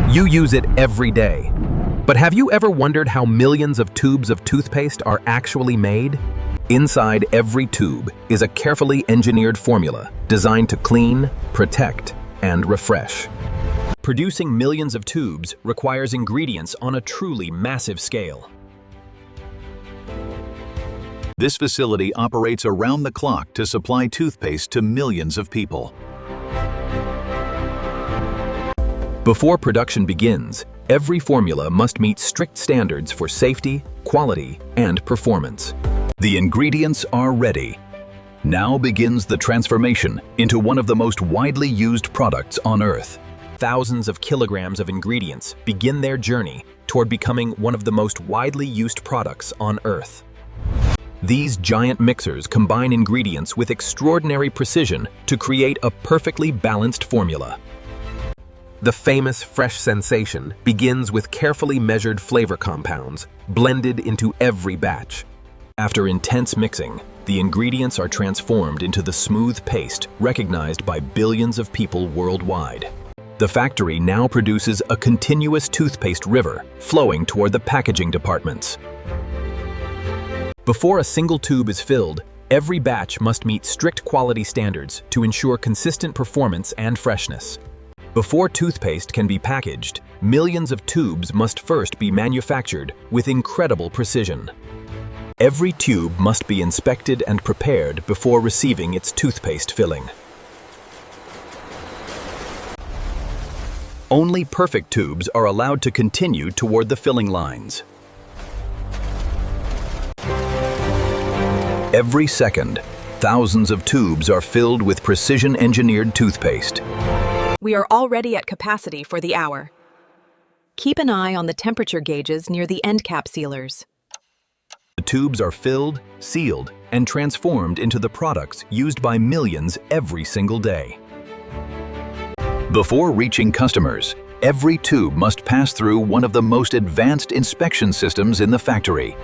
You use it every day. But have you ever wondered how millions of tubes of toothpaste are actually made? Inside every tube is a carefully engineered formula designed to clean, protect, and refresh. Producing millions of tubes requires ingredients on a truly massive scale. This facility operates around the clock to supply toothpaste to millions of people. Before production begins, every formula must meet strict standards for safety, quality, and performance. The ingredients are ready. Now begins the transformation into one of the most widely used products on Earth. Thousands of kilograms of ingredients begin their journey toward becoming one of the most widely used products on Earth. These giant mixers combine ingredients with extraordinary precision to create a perfectly balanced formula. The famous fresh sensation begins with carefully measured flavor compounds blended into every batch. After intense mixing, the ingredients are transformed into the smooth paste recognized by billions of people worldwide. The factory now produces a continuous toothpaste river flowing toward the packaging departments. Before a single tube is filled, every batch must meet strict quality standards to ensure consistent performance and freshness. Before toothpaste can be packaged, millions of tubes must first be manufactured with incredible precision. Every tube must be inspected and prepared before receiving its toothpaste filling. Only perfect tubes are allowed to continue toward the filling lines. Every second, thousands of tubes are filled with precision-engineered toothpaste. We are already at capacity for the hour. Keep an eye on the temperature gauges near the end cap sealers. The tubes are filled, sealed, and transformed into the products used by millions every single day. Before reaching customers, every tube must pass through one of the most advanced inspection systems in the factory.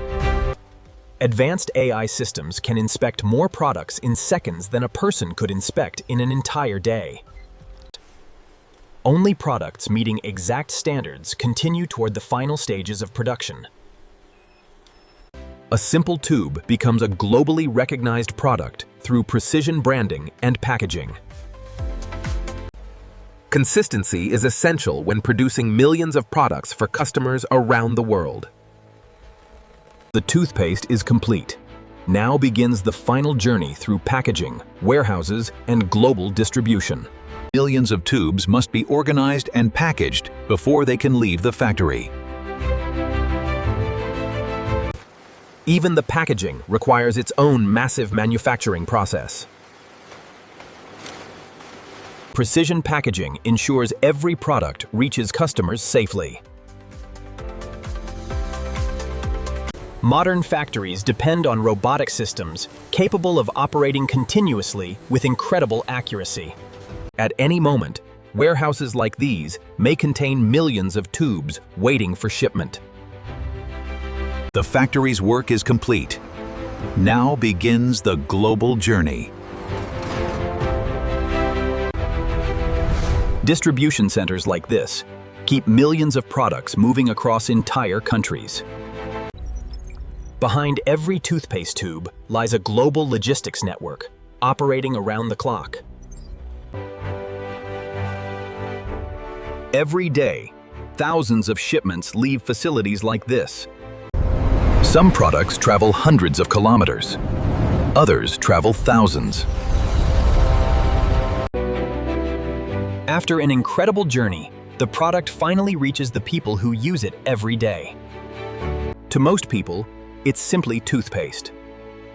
Advanced AI systems can inspect more products in seconds than a person could inspect in an entire day. Only products meeting exact standards continue toward the final stages of production. A simple tube becomes a globally recognized product through precision branding and packaging. Consistency is essential when producing millions of products for customers around the world. The toothpaste is complete. Now begins the final journey through packaging, warehouses, and global distribution. Millions of tubes must be organized and packaged before they can leave the factory. Even the packaging requires its own massive manufacturing process. Precision packaging ensures every product reaches customers safely. Modern factories depend on robotic systems capable of operating continuously with incredible accuracy. At any moment, warehouses like these may contain millions of tubes waiting for shipment. The factory's work is complete. Now begins the global journey. Distribution centers like this keep millions of products moving across entire countries. Behind every toothpaste tube lies a global logistics network operating around the clock. Every day, thousands of shipments leave facilities like this. Some products travel hundreds of kilometers. Others travel thousands. After an incredible journey, the product finally reaches the people who use it every day. To most people, it's simply toothpaste.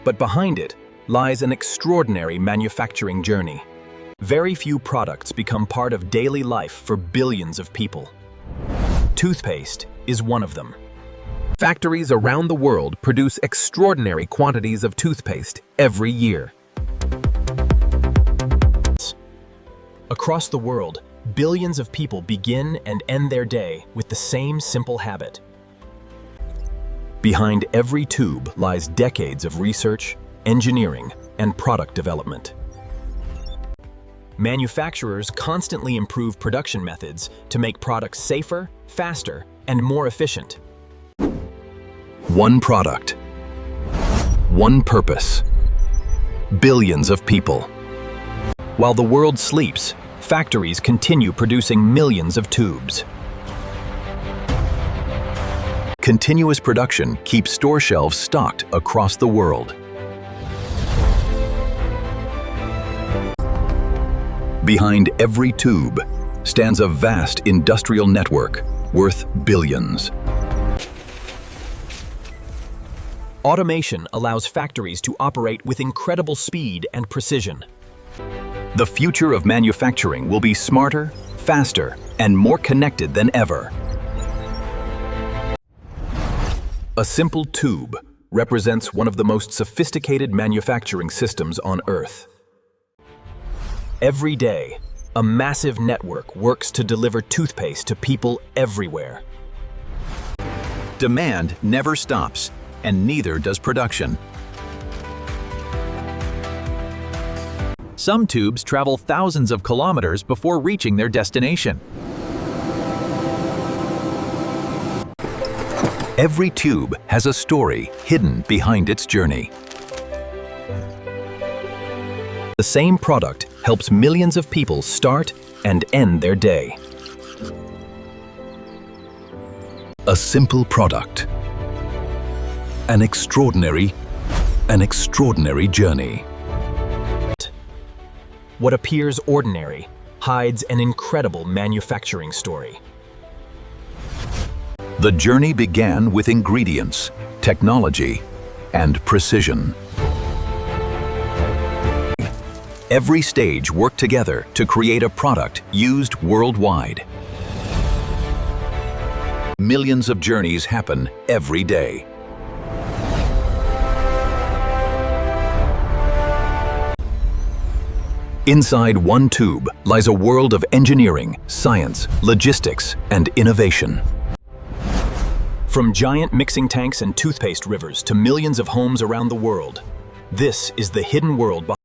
But behind it lies an extraordinary manufacturing journey. Very few products become part of daily life for billions of people. Toothpaste is one of them. Factories around the world produce extraordinary quantities of toothpaste every year. Across the world, billions of people begin and end their day with the same simple habit. Behind every tube lies decades of research, engineering, and product development. Manufacturers constantly improve production methods to make products safer, faster, and more efficient. One product. One purpose. Billions of people. While the world sleeps, factories continue producing millions of tubes. Continuous production keeps store shelves stocked across the world. Behind every tube stands a vast industrial network worth billions. Automation allows factories to operate with incredible speed and precision. The future of manufacturing will be smarter, faster, and more connected than ever. A simple tube represents one of the most sophisticated manufacturing systems on Earth. Every day, a massive network works to deliver toothpaste to people everywhere. Demand never stops, and neither does production. Some tubes travel thousands of kilometers before reaching their destination. Every tube has a story hidden behind its journey. The same product helps millions of people start and end their day. A simple product. An extraordinary journey. What appears ordinary hides an incredible manufacturing story. The journey began with ingredients, technology, and precision. Every stage worked together to create a product used worldwide. Millions of journeys happen every day. Inside one tube lies a world of engineering, science, logistics, and innovation. From giant mixing tanks and toothpaste rivers to millions of homes around the world, this is the hidden world behind